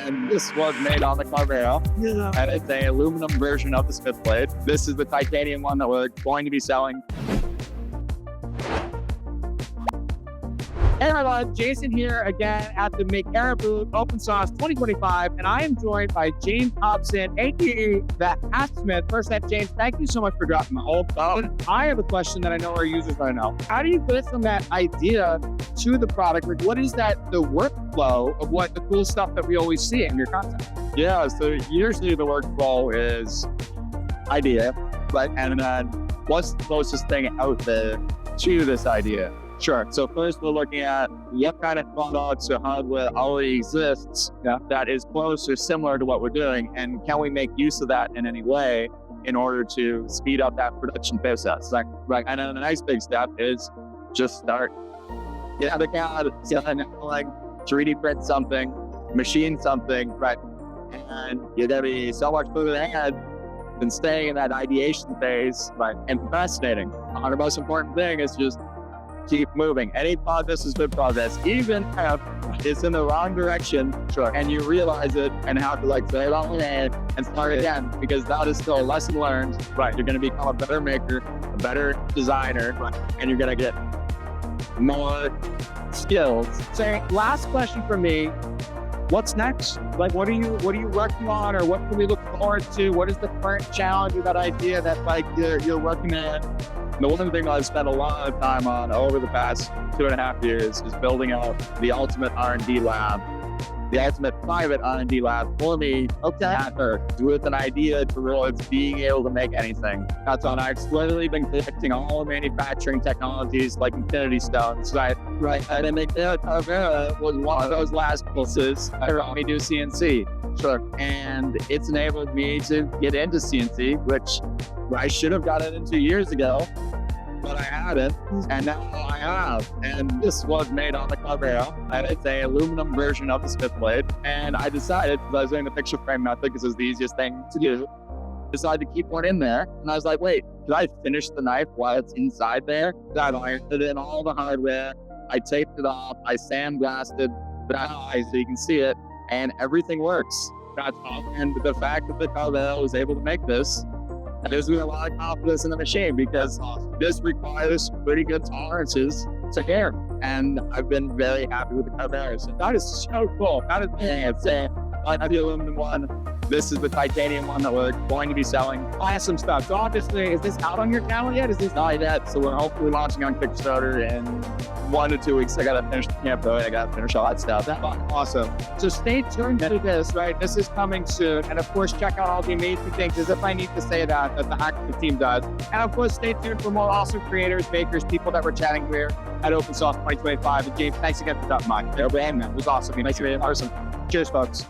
and this was made on the Carvera, and it's an aluminum version of the Smith blade. This is the titanium one that we're going to be selling. Hey everyone, Jason here again at the Makera booth, Open Source 2025, and I am joined by James Hobson, aka the Hacksmith. First up, James, thank you so much for dropping the whole phone. I have a question that I know our users want to know. How do you go from that idea to the product? Like, what is the workflow of what the cool stuff that we always see in your content? Yeah, so usually the workflow is idea, right? And then what's the closest thing out there to this idea? Sure. So first we're looking at what kind of products or hardware already exists that is close or similar to what we're doing, and can we make use of that in any way in order to speed up that production process? Right. And then the next big step is just start. Get out of CAD, like 3D print something, machine something, right? And you're gonna be so much further ahead than staying in that ideation phase, right? And procrastinating. The most important thing is just keep moving. Any progress is good progress, even if it's in the wrong direction, and you realize it and have to like throw it all in and start again, because that is still a lesson learned. Right, you're going to become a better maker, a better designer, and you're going to get more skills. So, last question for me: what's next? Like, what are you working on, or what can we look forward to? What is the current challenge or that idea that like you're working at? The one thing I've spent a lot of time on over the past 2.5 years is building out the ultimate R&D lab, the ultimate private R&D lab for me at Earth, with an idea towards being able to make anything. That's on. I've literally been collecting all manufacturing technologies like Infinity Stones, right? And then Makera Carvera was one of those last pieces that allowed me to do CNC. And it's enabled me to get into CNC, which I should have gotten into years ago, but I hadn't, and now I have. And this was made on the Carvera, and it's an aluminum version of the Smith blade. And I decided, because I was doing the picture frame method, because it was the easiest thing to do, decided to keep one in there. And I was like, wait, did I finish the knife while it's inside there? I ironed in all the hardware, I taped it off, I sandblasted the eye so you can see it, and everything works. That's awesome. And the fact that the Carvera was able to make this, and gives me a lot of confidence in the machine, because this requires pretty good tolerances to hair. And I've been very happy with the Carvera. So that is so cool. That is the aluminum one. This is the titanium one that we're going to be selling. Awesome stuff. So obviously, is this out on your channel yet? Is this not yet? So we're hopefully launching on Kickstarter in 1 to 2 weeks. I gotta finish the campaign. I gotta finish all that stuff. That's awesome. So stay tuned to this, right? This is coming soon. And of course, check out all the amazing things, as if I need to say that the Hacksmith team does. And of course, stay tuned for more awesome creators, makers, people that we're chatting here at Open Source 2025. And James, thanks again for stopping by. Man, it was awesome. Nice to meet you in person. Cheers, folks.